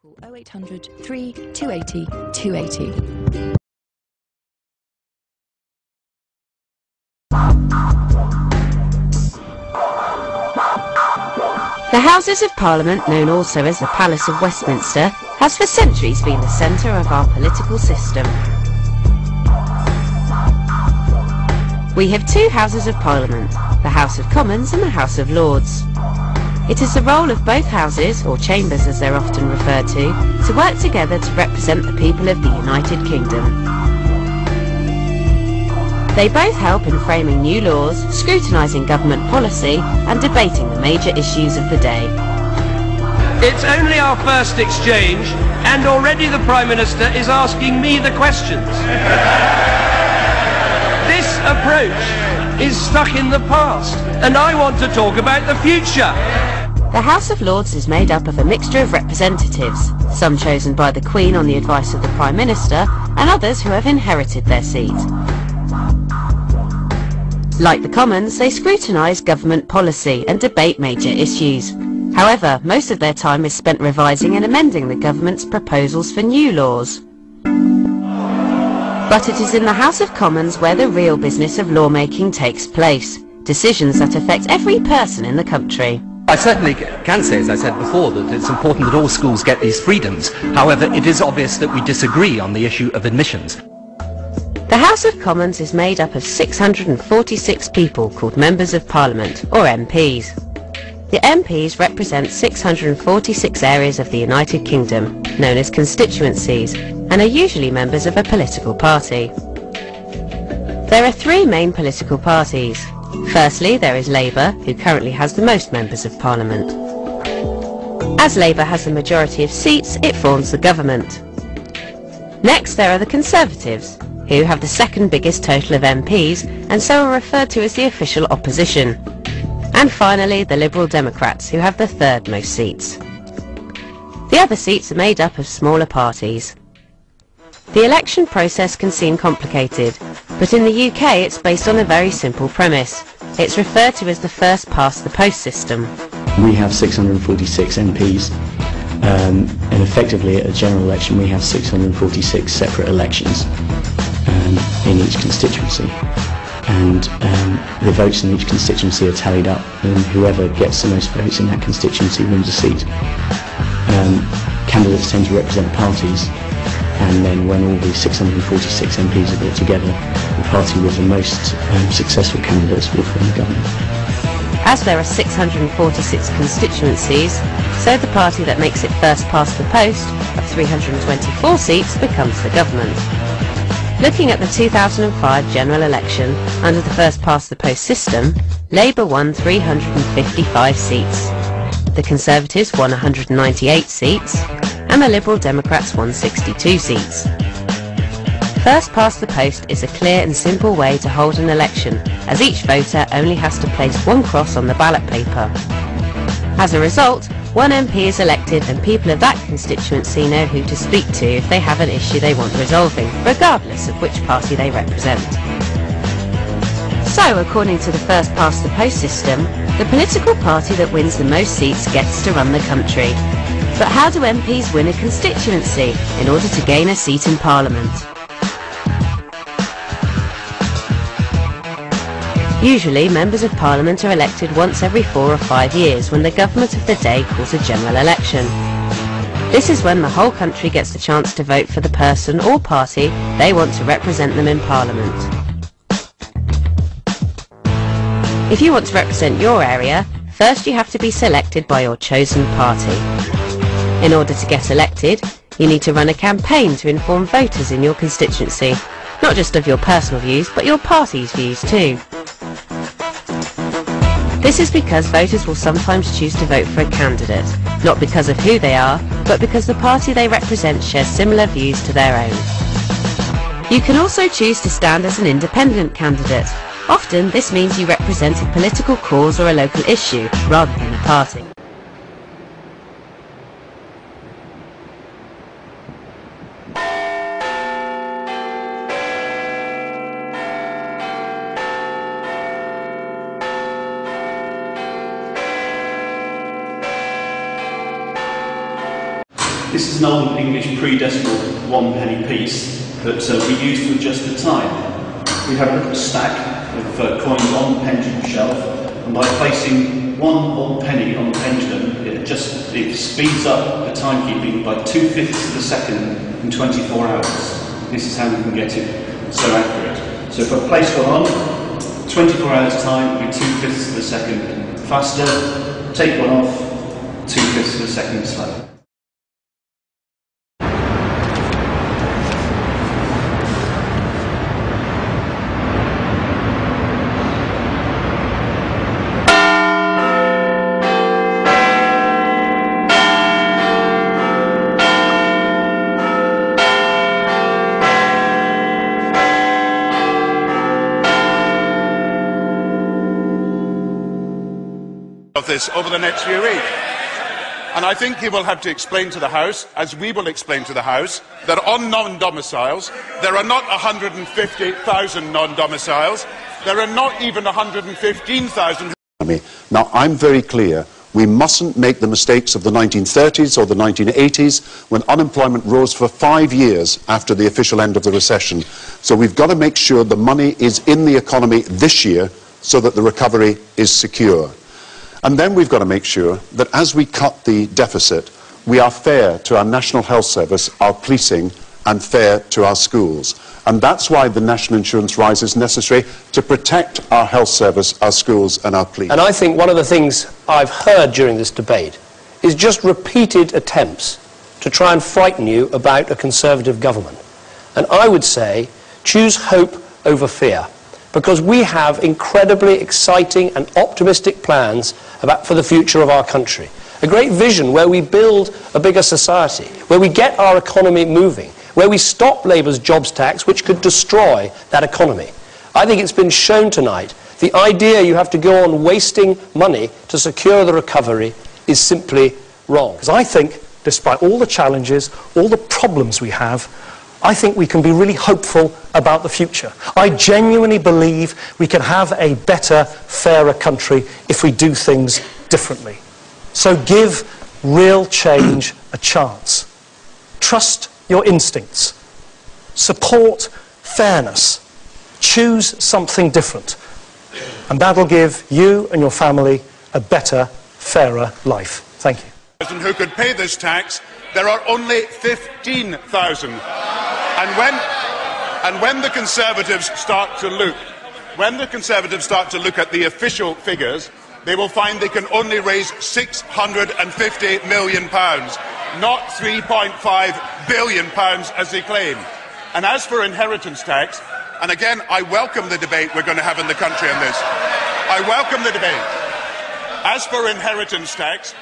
Call 0800 3 280 280. The Houses of Parliament, known also as the Palace of Westminster, has for centuries been the centre of our political system. We have two Houses of Parliament, the House of Commons and the House of Lords. It is the role of both houses, or chambers as they're often referred to work together to represent the people of the United Kingdom. They both help in framing new laws, scrutinising government policy and debating the major issues of the day. It's only our first exchange and already the Prime Minister is asking me the questions. This approach is stuck in the past and I want to talk about the future. The House of Lords is made up of a mixture of representatives, some chosen by the Queen on the advice of the Prime Minister and others who have inherited their seat. Like the Commons, they scrutinise government policy and debate major issues. However, most of their time is spent revising and amending the government's proposals for new laws. But it is in the House of Commons where the real business of lawmaking takes place, decisions that affect every person in the country. I certainly can say, as I said before, that it's important that all schools get these freedoms. However, it is obvious that we disagree on the issue of admissions. The House of Commons is made up of 646 people called Members of Parliament, or MPs. The MPs represent 646 areas of the United Kingdom, known as constituencies, and are usually members of a political party. There are three main political parties. Firstly, there is Labour, who currently has the most Members of Parliament. As Labour has the majority of seats, it forms the government. Next, there are the Conservatives, who have the second biggest total of MPs and so are referred to as the official opposition. And finally, the Liberal Democrats, who have the third most seats. The other seats are made up of smaller parties. The election process can seem complicated, but in the UK it's based on a very simple premise. It's referred to as the first past the post system. We have 646 MPs. And effectively at a general election we have 646 separate elections in each constituency, and the votes in each constituency are tallied up and whoever gets the most votes in that constituency wins a seat. Candidates tend to represent parties, and then when all the 646 MPs are brought together, the party with the most successful candidates will form the government. As there are 646 constituencies, so the party that makes it first past the post of 324 seats becomes the government. Looking at the 2005 general election under the first past the post system, Labour won 355 seats, the Conservatives won 198 seats, and the Liberal Democrats won 62 seats. First past the post is a clear and simple way to hold an election, as each voter only has to place one cross on the ballot paper. As a result, one MP is elected and people of that constituency know who to speak to if they have an issue they want resolving, regardless of which party they represent. So, according to the first past the post system, the political party that wins the most seats gets to run the country. But how do MPs win a constituency in order to gain a seat in Parliament? Usually, Members of Parliament are elected once every 4 or 5 years when the government of the day calls a general election. This is when the whole country gets the chance to vote for the person or party they want to represent them in Parliament. If you want to represent your area, first you have to be selected by your chosen party. In order to get elected, you need to run a campaign to inform voters in your constituency, not just of your personal views, but your party's views too. This is because voters will sometimes choose to vote for a candidate, not because of who they are, but because the party they represent shares similar views to their own. You can also choose to stand as an independent candidate. Often this means you represent a political cause or a local issue, rather than a party. This is an old English pre-decimal 1 penny piece that we use to adjust the time. We have a little stack of coins on the pendulum shelf, and by placing 1 whole penny on the pendulum, it speeds up the timekeeping by 2/5 of a second in 24 hours. This is how we can get it so accurate. So if I place one on, 24 hours time will be 2/5 of a second faster. Take one off, 2/5 of a second slower. Of this over the next few weeks. And I think he will have to explain to the House, as we will explain to the House, that on non-domiciles, there are not 150,000 non-domiciles, there are not even 115,000. Now, I'm very clear, we mustn't make the mistakes of the 1930s or the 1980s, when unemployment rose for 5 years after the official end of the recession. So we've got to make sure the money is in the economy this year so that the recovery is secure. And then we've got to make sure that as we cut the deficit, we are fair to our National Health Service, our policing, and fair to our schools. And that's why the national insurance rise is necessary, to protect our health service, our schools, and our police. And I think one of the things I've heard during this debate is just repeated attempts to try and frighten you about a Conservative government. And I would say, choose hope over fear, because we have incredibly exciting and optimistic plans for the future of our country. A great vision where we build a bigger society, where we get our economy moving, where we stop Labour's jobs tax, which could destroy that economy. I think it's been shown tonight, the idea you have to go on wasting money to secure the recovery is simply wrong. Because I think, despite all the challenges, all the problems we have, I think we can be really hopeful about the future. I genuinely believe we can have a better, fairer country if we do things differently. So give real change a chance. Trust your instincts. Support fairness. Choose something different. And that'll give you and your family a better, fairer life. Thank you. Who could pay this tax, there are only 15,000. And when the Conservatives start to look at the official figures, they will find they can only raise £650 million, not £3.5 billion as they claim. And as for inheritance tax, and again, I welcome the debate we're going to have in the country on this. I welcome the debate. As for inheritance tax,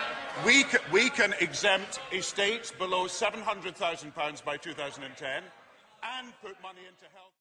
we can exempt estates below £700,000 by 2010 and put money into health.